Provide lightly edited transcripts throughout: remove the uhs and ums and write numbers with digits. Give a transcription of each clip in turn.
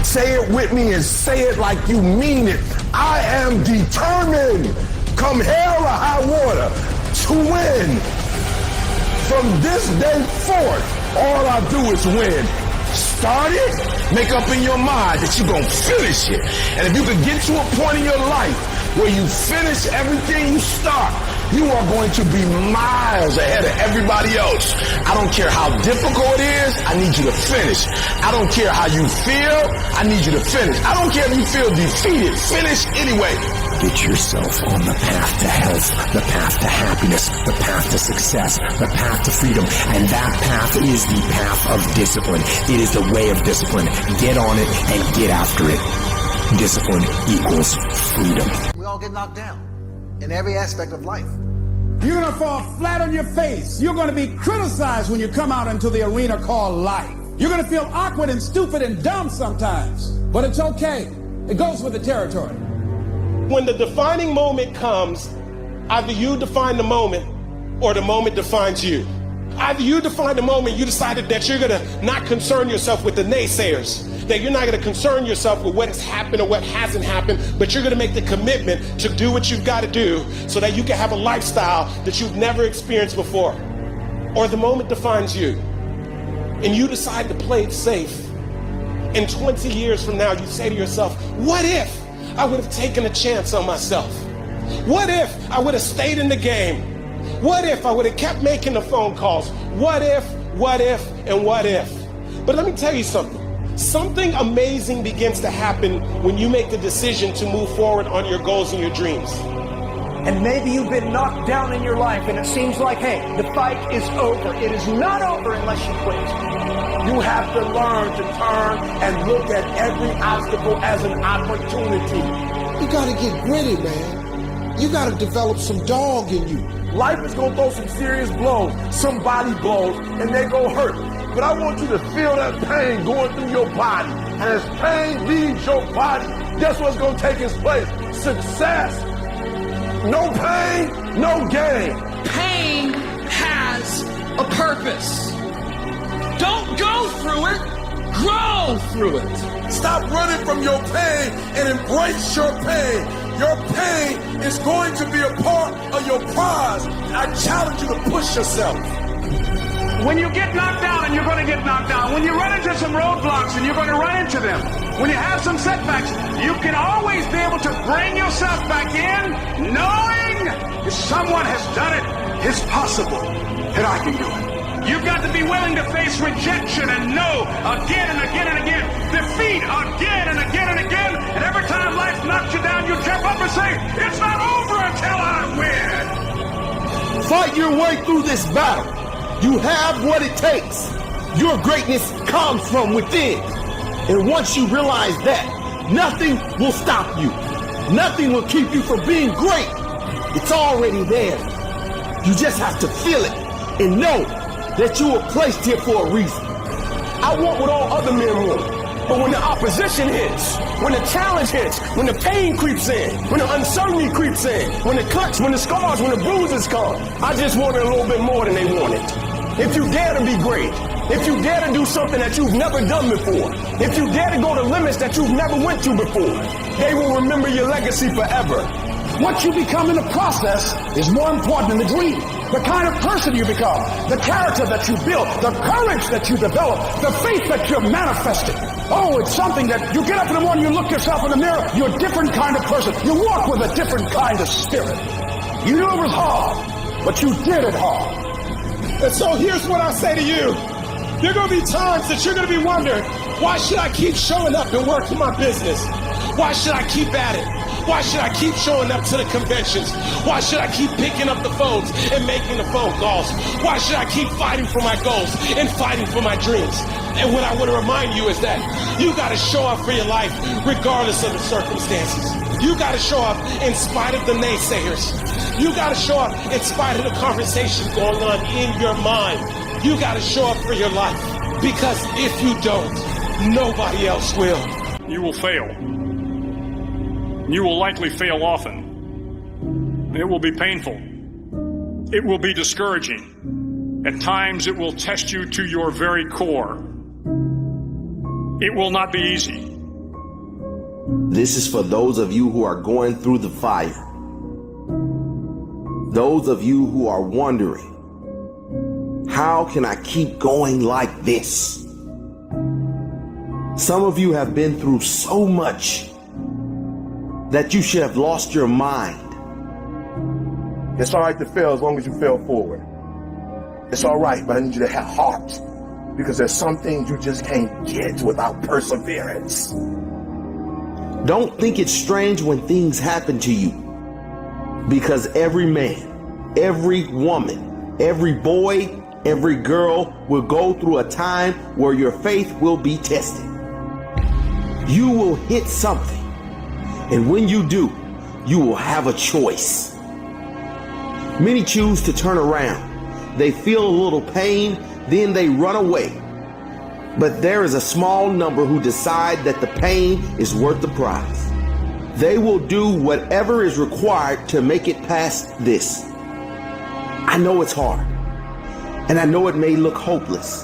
Say it with me and say it like you mean it. I am determined, come hell or high water, to win. From this day forth, all I do is win. Start it, make up in your mind that you're going to finish it. And if you can get to a point in your life where you finish everything you start, you are going to be miles ahead of everybody else. I don't care how difficult it is, I need you to finish. I don't care how you feel, I need you to finish. I don't care if you feel defeated, finish anyway. Get yourself on the path to health, the path to happiness, the path to success, the path to freedom. And that path is the path of discipline. It is the way of discipline. Get on it and get after it. Discipline equals freedom. We all get knocked down in every aspect of life. You're going to fall flat on your face. You're going to be criticized when you come out into the arena called life. You're going to feel awkward and stupid and dumb sometimes, but it's okay. It goes with the territory. When the defining moment comes, either you define the moment or the moment defines you. Either you define the moment, you decided that you're going to not concern yourself with the naysayers, that you're not going to concern yourself with what has happened or what hasn't happened, but you're going to make the commitment to do what you've got to do so that you can have a lifestyle that you've never experienced before. Or the moment defines you, and you decide to play it safe. And 20 years from now, you say to yourself, what if I would have taken a chance on myself? What if I would have stayed in the game? What if I would have kept making the phone calls? What if, and what if? But let me tell you something. Something amazing begins to happen when you make the decision to move forward on your goals and your dreams. And maybe you've been knocked down in your life and it seems like, hey, the fight is over. It is not over unless you quit. You have to learn to turn and look at every obstacle as an opportunity. You gotta get gritty, man. You gotta develop some dog in you. Life is gonna throw some serious blows, some body blows, and they gonna hurt. But I want you to feel that pain going through your body. And as pain leaves your body, guess what's gonna take its place? Success. No pain, no gain. Pain has a purpose. Don't go through it, grow through it. Stop running from your pain and embrace your pain. Your pain is going to be a part of your prize. I challenge you to push yourself. When you get knocked down, and you're going to get knocked down, when you run into some roadblocks, and you're going to run into them, when you have some setbacks, you can always be able to bring yourself back in, knowing if someone has done it, it's possible that I can do it. You've got to be willing to face rejection and no again and again and again, defeat again and again and again, and every time life knocks you down, you jump up and say, it's not over until I win. Fight your way through this battle. You have what it takes. Your greatness comes from within. And once you realize that, nothing will stop you. Nothing will keep you from being great. It's already there. You just have to feel it and know that you were placed here for a reason. I want what all other men want. But when the opposition hits, when the challenge hits, when the pain creeps in, when the uncertainty creeps in, when the cuts, when the scars, when the bruises come, I just wanted a little bit more than they wanted. If you dare to be great, if you dare to do something that you've never done before, if you dare to go to limits that you've never went to before, they will remember your legacy forever. What you become in the process is more important than the dream. The kind of person you become, the character that you build, the courage that you develop, the faith that you're manifesting. Oh, it's something that you get up in the morning, you look yourself in the mirror, you're a different kind of person. You walk with a different kind of spirit. You knew it was hard, but you did it hard. And so here's what I say to you. There are going to be times that you're going to be wondering, why should I keep showing up and working my business? Why should I keep at it? Why should I keep showing up to the conventions? Why should I keep picking up the phones and making the phone calls? Why should I keep fighting for my goals and fighting for my dreams? And what I want to remind you is that you got to show up for your life regardless of the circumstances. You got to show up in spite of the naysayers. You got to show up in spite of the conversations going on in your mind. You got to show up for your life, because if you don't, nobody else will. You will fail. You will likely fail often. It will be painful. It will be discouraging. At times it will test you to your very core. It will not be easy. This is for those of you who are going through the fire. Those of you who are wondering, how can I keep going like this? Some of you have been through so much that you should have lost your mind. It's all right to fail as long as you fail forward. It's all right, but I need you to have heart, because there's some things you just can't get without perseverance. Don't think it's strange when things happen to you, because every man, every woman, every boy, every girl will go through a time where your faith will be tested. You will hit something, and when you do, you will have a choice. Many choose to turn around. They feel a little pain, then they run away. But there is a small number who decide that the pain is worth the prize. They will do whatever is required to make it past this. I know it's hard, and I know it may look hopeless,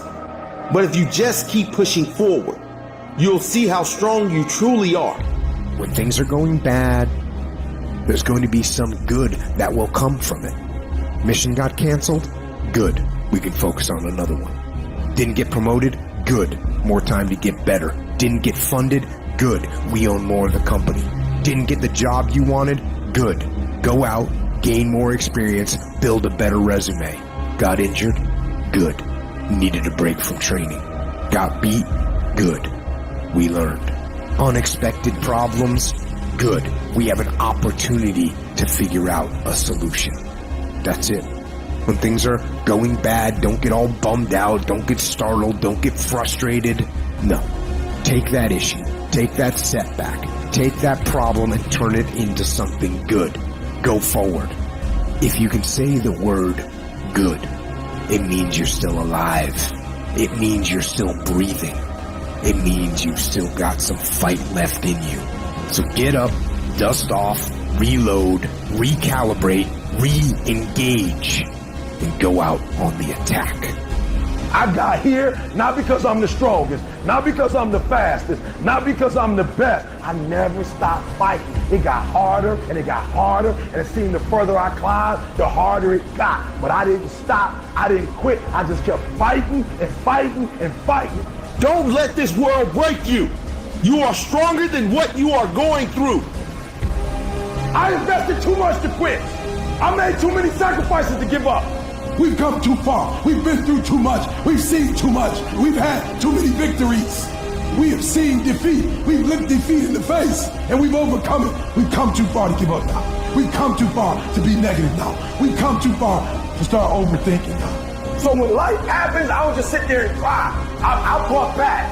but if you just keep pushing forward, you'll see how strong you truly are. When things are going bad, there's going to be some good that will come from it. Mission got canceled? Good. We can focus on another one. Didn't get promoted? Good. More time to get better. Didn't get funded? Good. We own more of the company. Didn't get the job you wanted? Good. Go out, gain more experience, build a better resume. Got injured? Good. Needed a break from training. Got beat? Good. We learned. Unexpected problems? Good. We have an opportunity to figure out a solution. That's it. When things are going bad, don't get all bummed out, don't get startled, don't get frustrated. No. Take that issue, take that setback, take that problem and turn it into something good. Go forward. If you can say the word good, it means you're still alive. It means you're still breathing. It means you've still got some fight left in you. So get up, dust off, reload, recalibrate, re-engage, and go out on the attack. I got here not because I'm the strongest, not because I'm the fastest, not because I'm the best. I never stopped fighting. It got harder and it got harder, and it seemed the further I climbed, the harder it got. But I didn't stop. I didn't quit. I just kept fighting and fighting and fighting. Don't let this world break you. You are stronger than what you are going through. I invested too much to quit. I made too many sacrifices to give up. We've come too far. We've been through too much. We've seen too much. We've had too many victories. We have seen defeat. We've looked defeat in the face, and we've overcome it. We've come too far to give up now. We've come too far to be negative now. We've come too far to start overthinking now. So when life happens, I don't just sit there and cry. I'll buck back.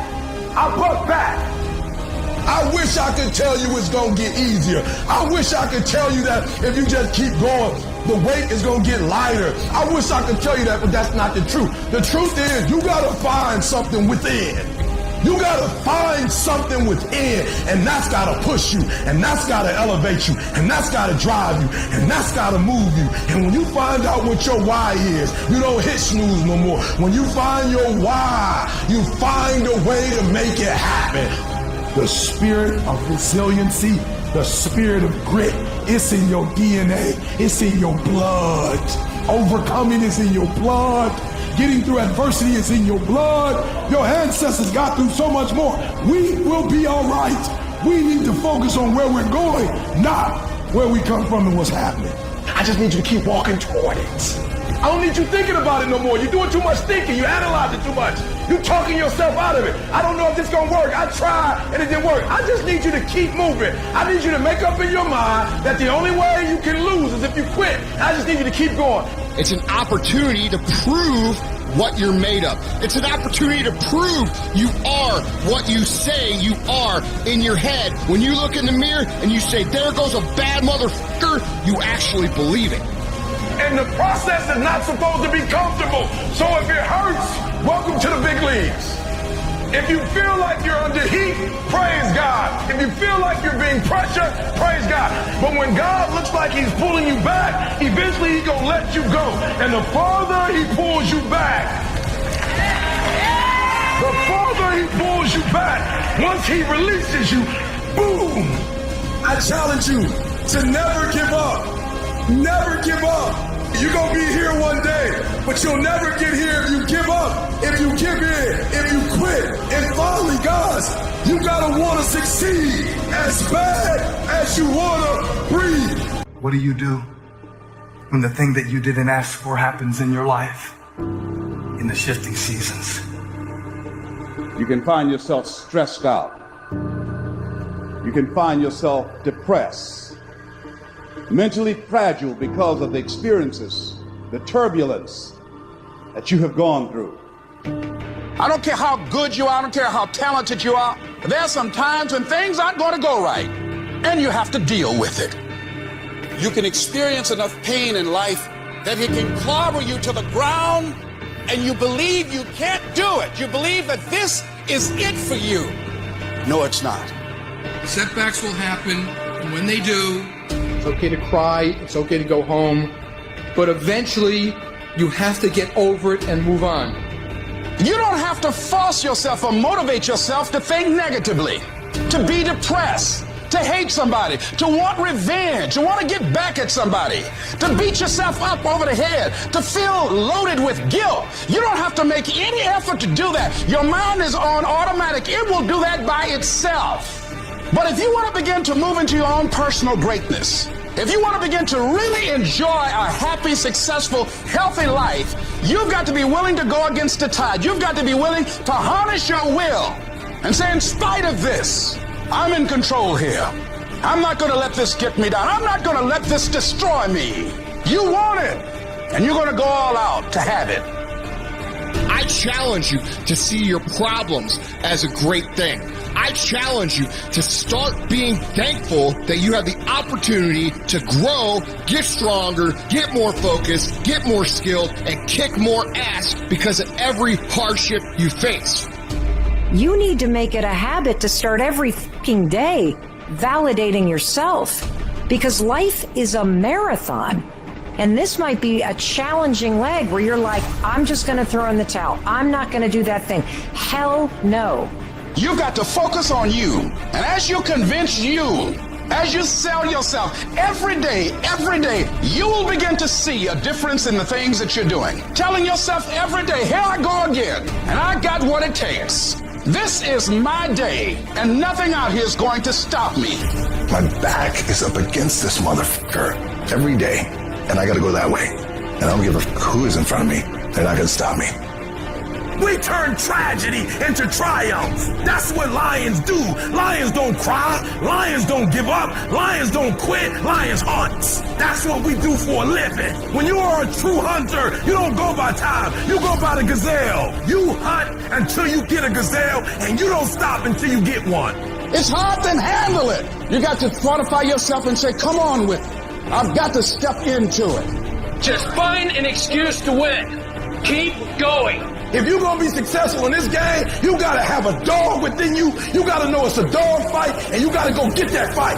I'll buck back. I wish I could tell you it's gonna get easier. I wish I could tell you that if you just keep going, the weight is gonna get lighter. I wish I could tell you that, but that's not the truth. The truth is, you gotta find something within. You gotta find something within, and that's gotta push you, and that's gotta elevate you, and that's gotta drive you, and that's gotta move you. And when you find out what your why is, you don't hit snooze no more. When you find your why, you find a way to make it happen. The spirit of resiliency, the spirit of grit, it's in your DNA, it's in your blood. Overcoming is in your blood. Getting through adversity is in your blood. Your ancestors got through so much more. We will be all right. We need to focus on where we're going, not where we come from and what's happening. I just need you to keep walking toward it. I don't need you thinking about it no more. You're doing too much thinking. You analyze it too much. You're talking yourself out of it. I don't know if this is going to work. I tried and it didn't work. I just need you to keep moving. I need you to make up in your mind that the only way you can lose is if you quit. I just need you to keep going. It's an opportunity to prove what you're made of. It's an opportunity to prove you are what you say you are in your head. When you look in the mirror and you say, there goes a bad motherfucker, you actually believe it. And the process is not supposed to be comfortable. So if it hurts, welcome to the big leagues. If you feel like you're under heat, praise God. If you feel like you're being pressured, praise God. But when God looks like he's pulling you back, eventually he's going to let you go. And the farther he pulls you back, once he releases you, boom. I challenge you to never give up. Never give up. You're going to be here one day, but you'll never get here if you give up, if you give in, if you quit. And finally, guys, you got to want to succeed as bad as you want to breathe. What do you do when the thing that you didn't ask for happens in your life in the shifting seasons? You can find yourself stressed out. You can find yourself depressed, mentally fragile because of the experiences, the turbulence that you have gone through. I don't care how good you are, I don't care how talented you are. There are some times when things aren't going to go right, and you have to deal with it. You can experience enough pain in life that it can clobber you to the ground, and you believe you can't do it. You believe that this is it for you. No, it's not. Setbacks will happen, and when they do, it's okay to cry, it's okay to go home, but eventually you have to get over it and move on. You don't have to force yourself or motivate yourself to think negatively, to be depressed, to hate somebody, to want revenge, to want to get back at somebody, to beat yourself up over the head, to feel loaded with guilt. You don't have to make any effort to do that. Your mind is on automatic. It will do that by itself. But if you want to begin to move into your own personal greatness, if you want to begin to really enjoy a happy, successful, healthy life, you've got to be willing to go against the tide. You've got to be willing to harness your will and say, in spite of this, I'm in control here. I'm not going to let this get me down. I'm not going to let this destroy me. You want it, and you're going to go all out to have it. I challenge you to see your problems as a great thing. I challenge you to start being thankful that you have the opportunity to grow, get stronger, get more focused, get more skilled, and kick more ass because of every hardship you face. You need to make it a habit to start every fucking day validating yourself, because life is a marathon. And this might be a challenging leg where you're like, I'm just going to throw in the towel. I'm not going to do that thing. Hell no. You've got to focus on you. And as you convince you, as you sell yourself every day, you will begin to see a difference in the things that you're doing. Telling yourself every day, here I go again, and I got what it takes. This is my day, and nothing out here is going to stop me. My back is up against this motherfucker every day, and I gotta go that way. And I don't give a who is in front of me. They're not gonna stop me. We turn tragedy into triumph. That's what lions do. Lions don't cry. Lions don't give up. Lions don't quit. Lions hunt. That's what we do for a living. When you are a true hunter, you don't go by time. You go by the gazelle. You hunt until you get a gazelle, and you don't stop until you get one. It's hard to handle it. You got to fortify yourself and say, come on with it. I've got to step into it. Just find an excuse to win. Keep going. If you're going to be successful in this game, you got to have a dog within you. You got to know it's a dog fight, and you got to go get that fight.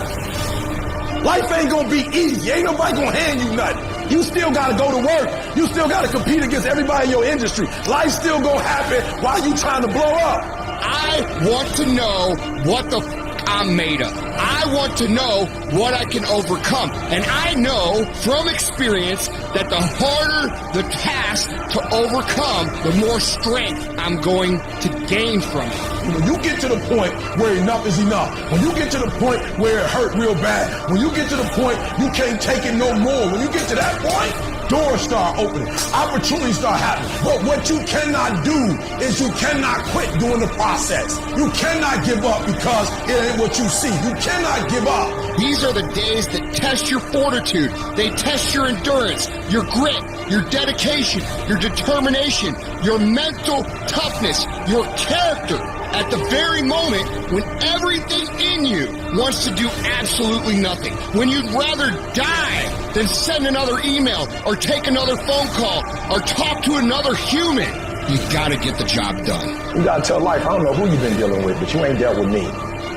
Life ain't going to be easy. Ain't nobody going to hand you nothing. You still got to go to work. You still got to compete against everybody in your industry. Life's still going to happen while you trying to blow up. I want to know what the I'm made of. I want to know what I can overcome. And I know from experience that the harder the task to overcome, the more strength I'm going to gain from it. When you get to the point where enough is enough, when you get to the point where it hurt real bad, when you get to the point you can't take it no more, when you get to that point, doors start opening, opportunities start happening. But what you cannot do is you cannot quit during the process. You cannot give up because it ain't what you see. You cannot give up. These are the days that test your fortitude. They test your endurance, your grit, your dedication, your determination, your mental toughness, your character. At the very moment when everything in you wants to do absolutely nothing, when you'd rather die than send another email or take another phone call or talk to another human, you gotta get the job done. You gotta tell life, I don't know who you've been dealing with, but you ain't dealt with me.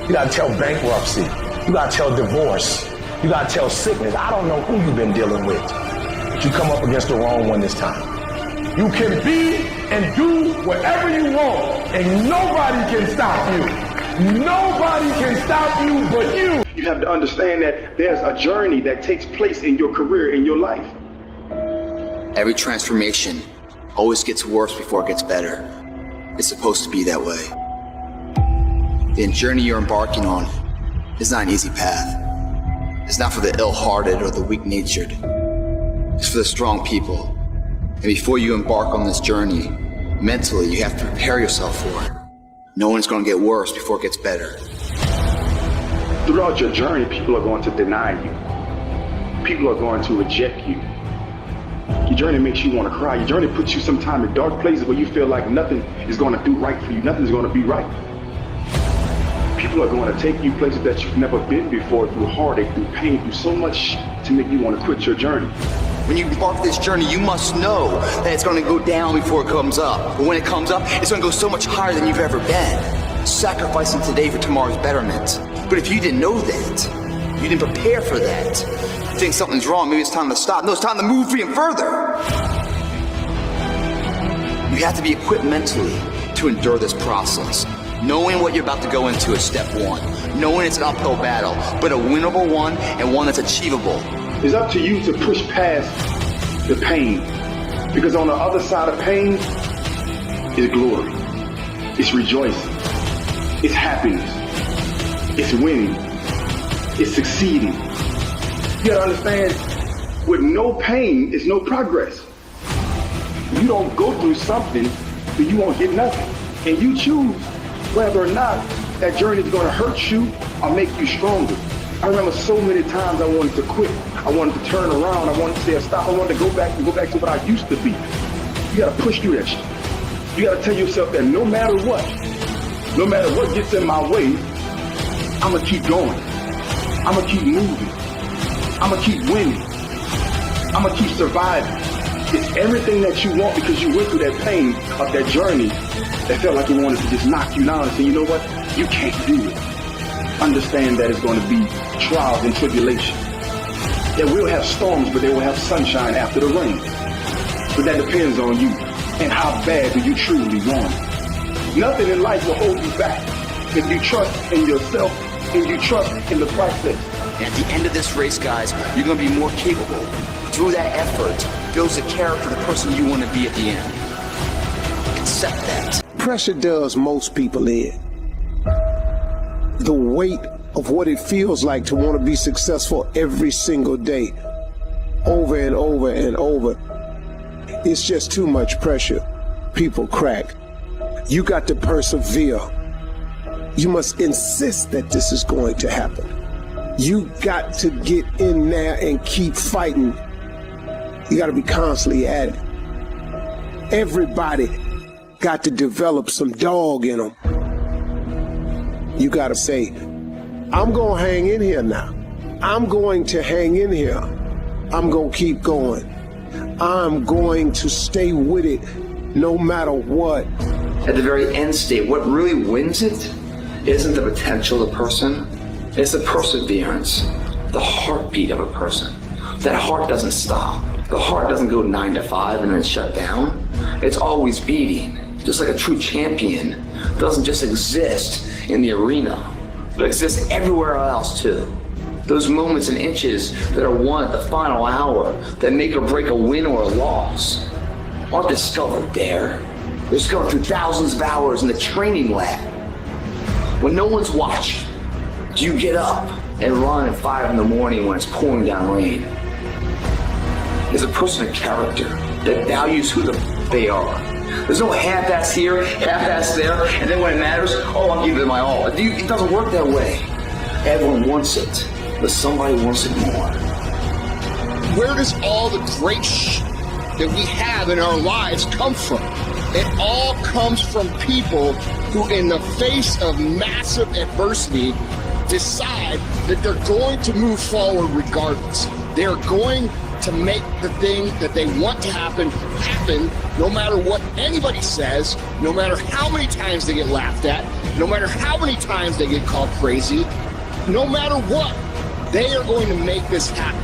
You gotta tell bankruptcy. You gotta tell divorce. You gotta tell sickness. I don't know who you've been dealing with, but you come up against the wrong one this time. You can be and do whatever you want, and nobody can stop you. Nobody can stop you but you. You have to understand that there's a journey that takes place in your career, in your life. Every transformation always gets worse before it gets better. It's supposed to be that way. The journey you're embarking on is not an easy path. It's not for the ill-hearted or the weak-natured. It's for the strong people. And before you embark on this journey, mentally, you have to prepare yourself for it. Knowing it's going to get worse before it gets better. Throughout your journey, people are going to deny you. People are going to reject you. Your journey makes you want to cry. Your journey puts you sometimes in dark places where you feel like nothing is going to do right for you. Nothing's going to be right. People are going to take you places that you've never been before, through heartache, through pain, through so much to make you want to quit your journey. When you embark this journey, you must know that it's going to go down before it comes up. But when it comes up, it's going to go so much higher than you've ever been. Sacrificing today for tomorrow's betterment. But if you didn't know that, you didn't prepare for that, you think something's wrong, maybe it's time to stop. No, it's time to move even further. You have to be equipped mentally to endure this process. Knowing what you're about to go into is step one. Knowing it's an uphill battle, but a winnable one and one that's achievable. It's up to you to push past the pain. Because on the other side of pain is glory. It's rejoicing. It's happiness. It's winning. It's succeeding. You gotta understand, with no pain is no progress. You don't go through something, then you won't get nothing. And you choose whether or not that journey is gonna hurt you or make you stronger. I remember so many times I wanted to quit. I wanted to turn around. I wanted to say stop. I wanted to go back to what I used to be. You gotta push through that shit. You gotta tell yourself that no matter what gets in my way, I'm gonna keep going. I'm gonna keep moving. I'm gonna keep winning. I'm gonna keep surviving. It's everything that you want because you went through that pain of that journey that felt like it wanted to just knock you down and say, you know what? You can't do it. Understand that it's going to be trials and tribulations. That we'll have storms, but they will have sunshine after the rain. But that depends on you and how bad do you truly want it. Nothing in life will hold you back if you trust in yourself and you trust in the process. And at the end of this race, guys, you're going to be more capable. Through that effort, builds the character of the person you want to be at the end. Accept that. Pressure does most people in. The weight of what it feels like to want to be successful every single day, over and over and over. It's just too much pressure. People crack. You got to persevere. You must insist that this is going to happen. You got to get in there and keep fighting. You got to be constantly at it. Everybody got to develop some dog in them. You got to say, I'm going to hang in here now. I'm going to hang in here. I'm going to keep going. I'm going to stay with it no matter what. At the very end state, what really wins it isn't the potential of the person, it's the perseverance, the heartbeat of a person. That heart doesn't stop. The heart doesn't go 9 to 5 and then shut down. It's always beating. Just like a true champion doesn't just exist in the arena, but exists everywhere else too. Those moments and inches that are won at the final hour that make or break a win or a loss aren't discovered there. They're discovered through thousands of hours in the training lab. When no one's watching, do you get up and run at 5 in the morning when it's pouring down rain? Is a person of character that values who they are. There's no half-ass here, half-ass there, and then when it matters, oh, I'll give it my all. It doesn't work that way. Everyone wants it, but somebody wants it more. Where does all the great that we have in our lives come from? It all comes from people who, in the face of massive adversity, decide that they're going to move forward regardless. They're going to make the thing that they want to happen no matter what anybody says, no matter how many times they get laughed at, no matter how many times they get called crazy, no matter what, they are going to make this happen.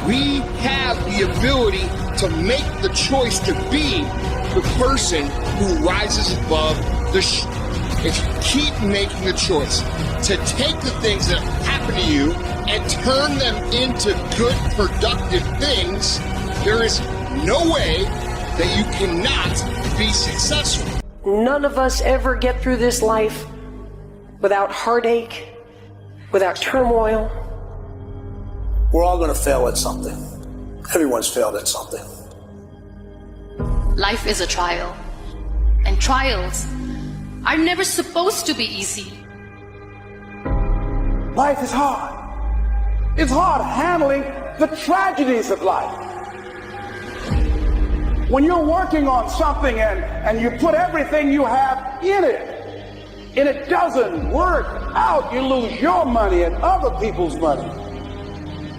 We have the ability to make the choice to be the person who rises above the if you keep making the choice to take the things that happen to you and turn them into good, productive things, there is no way that you cannot be successful. None of us ever get through this life without heartache, without turmoil. We're all going to fail at something. Everyone's failed at something. Life is a trial, and trials are never supposed to be easy. Life is hard. It's hard handling the tragedies of life. When you're working on something and you put everything you have in it, and it doesn't work out, you lose your money and other people's money.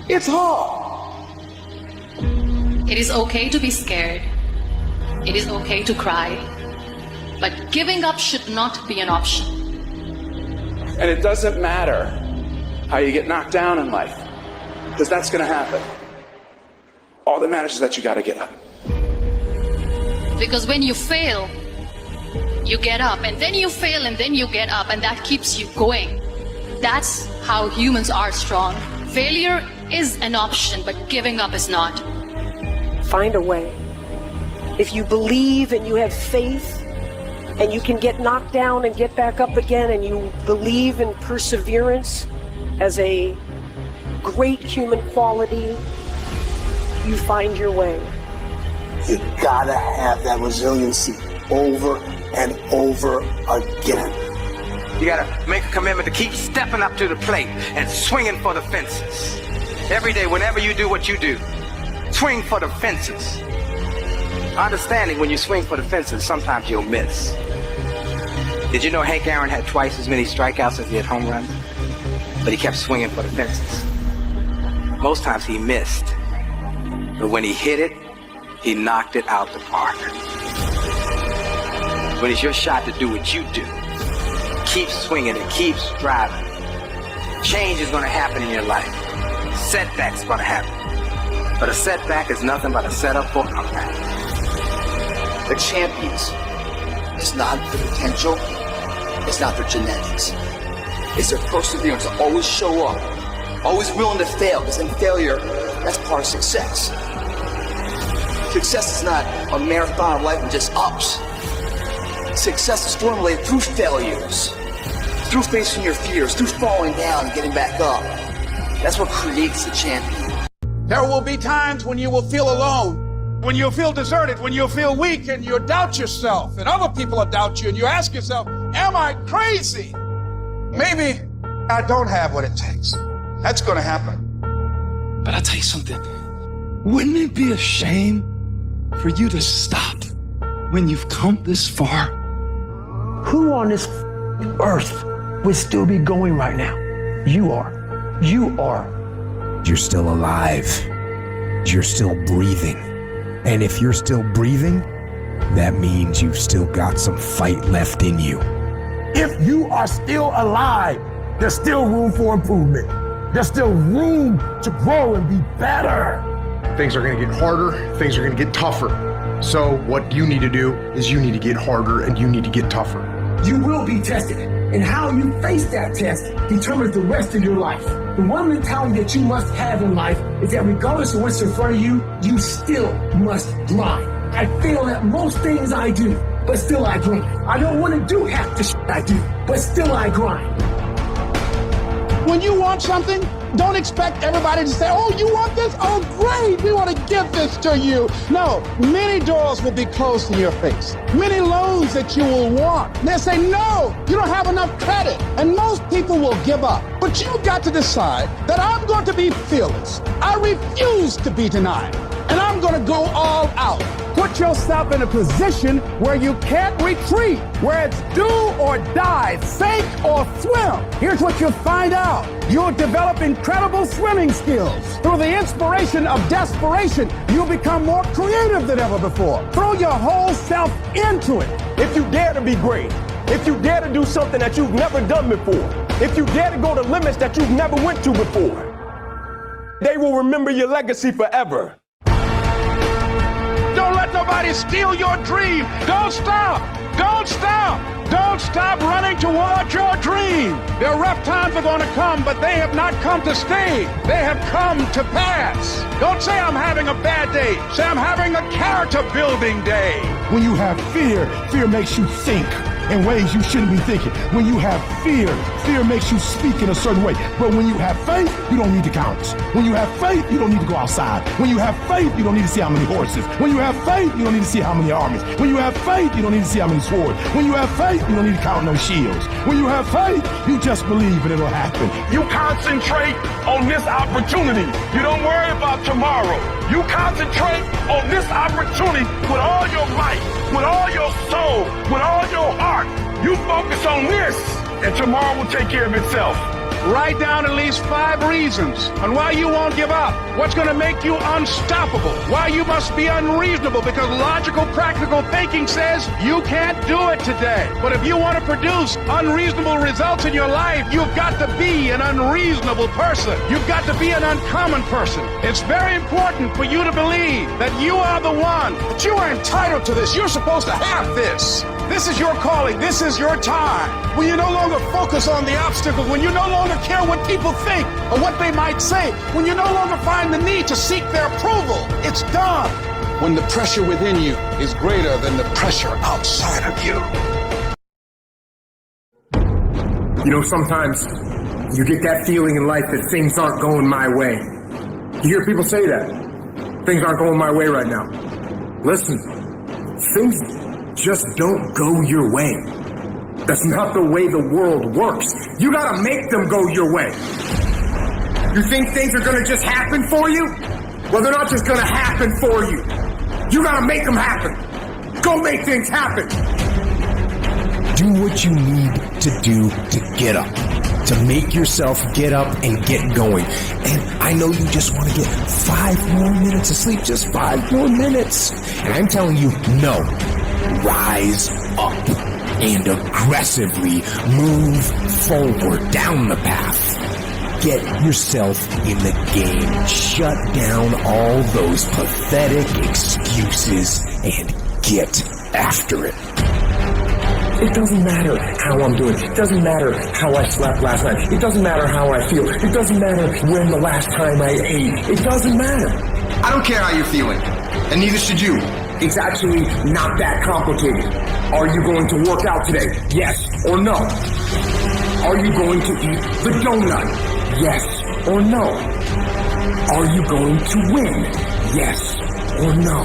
It's hard. It is okay to be scared. It is okay to cry. But giving up should not be an option. And it doesn't matter how you get knocked down in life, because that's going to happen. All that matters is that you got to get up. Because when you fail, you get up, and then you fail, and then you get up, and that keeps you going. That's how humans are strong. Failure is an option, but giving up is not. Find a way. If you believe and you have faith, and you can get knocked down and get back up again, and you believe in perseverance as a great human quality, you find your way. You gotta have that resiliency over and over again. You gotta make a commitment to keep stepping up to the plate and swinging for the fences. Every day, whenever you do what you do, swing for the fences. Understanding when you swing for the fences, sometimes you'll miss. Did you know Hank Aaron had twice as many strikeouts as he had home runs? But he kept swinging for the fences. Most times he missed. But when he hit it, he knocked it out the park. When it's your shot to do what you do, keep swinging and keep striving. Change is going to happen in your life. Setbacks are going to happen. But a setback is nothing but a setup for a comeback. The champions, it's not their potential, it's not their genetics. It's their perseverance to always show up, always willing to fail, because in failure, that's part of success. Success is not a marathon of life with just ups. Success is formulated through failures, through facing your fears, through falling down and getting back up. That's what creates the champion. There will be times when you will feel alone, when you'll feel deserted, when you'll feel weak, and you'll doubt yourself, and other people will doubt you, and you ask yourself, am I crazy? Maybe I don't have what it takes. That's going to happen. But I'll tell you something. Wouldn't it be a shame for you to stop when you've come this far? Who on this earth would still be going right now? You are. You are. You're still alive. You're still breathing. And if you're still breathing, that means you've still got some fight left in you. If you are still alive, there's still room for improvement. There's still room to grow and be better. Things are going to get harder. Things are going to get tougher. So what you need to do is you need to get harder and you need to get tougher. You will be tested, and how you face that test determines the rest of your life. The one mentality that you must have in life is that regardless of what's in front of you, you still must grind. I fail at most things I do, but still I grind. I don't want to do half the shit I do, but still I grind. When you want something, don't expect everybody to say, oh, you want this? Oh, great, we want to give this to you. No, many doors will be closed in your face. Many loans that you will want. They'll say, no, you don't have enough credit. And most people will give up. But you've got to decide that I'm going to be fearless. I refuse to be denied. And I'm going to go all out. Put yourself in a position where you can't retreat, where it's do or die, sink or swim. Here's what you'll find out. You'll develop incredible swimming skills. Through the inspiration of desperation, you'll become more creative than ever before. Throw your whole self into it. If you dare to be great, if you dare to do something that you've never done before, if you dare to go to limits that you've never went to before, they will remember your legacy forever. Don't let nobody steal your dream. Don't stop. Don't stop. Don't stop running towards your dream. Their rough times are going to come, but they have not come to stay. They have come to pass. Don't say I'm having a bad day. Say I'm having a character building day. When you have fear, fear makes you think in ways you shouldn't be thinking. When you have fear, fear makes you speak in a certain way. But when you have faith, you don't need to count. When you have faith, you don't need to go outside. When you have faith, you don't need to see how many horses. When you have faith, you don't need to see how many armies. When you have faith, you don't need to see how many swords. When you have faith, you don't need to count no shields. When you have faith, you just believe and it'll happen. You concentrate on this opportunity. You don't worry about tomorrow. You concentrate on this opportunity with all your might, with all your soul, with all your heart. You focus on this, and tomorrow will take care of itself. Write down at least 5 reasons on why you won't give up. What's going to make you unstoppable? Why you must be unreasonable, because logical, practical thinking says you can't do it today. But if you want to produce unreasonable results in your life, you've got to be an unreasonable person. You've got to be an uncommon person. It's very important for you to believe that you are the one, that you are entitled to this. You're supposed to have this. This is your calling. This is your time. When you no longer focus on the obstacle, when you no longer care what people think or what they might say, when you no longer find the need to seek their approval, it's done. When the pressure within you is greater than the pressure outside of you. You know, sometimes you get that feeling in life that things aren't going my way. You hear people say that. Things aren't going my way right now. Listen, things just don't go your way. That's not the way the world works. You gotta make them go your way. You think things are gonna just happen for you? Well, they're not just gonna happen for you. You gotta make them happen. Go make things happen. Do what you need to do to get up. To make yourself get up and get going. And I know you just want to get 5 more minutes of sleep, just 5 more minutes. And I'm telling you, no. Rise up and aggressively move forward down the path. Get yourself in the game. Shut down all those pathetic excuses and get after it. It doesn't matter how I'm doing. It doesn't matter how I slept last night. It doesn't matter how I feel. It doesn't matter when the last time I ate. It doesn't matter. I don't care how you're feeling, and neither should you. It's actually not that complicated. Are you going to work out today? Yes or no? Are you going to eat the donut? Yes or no? Are you going to win? Yes or no?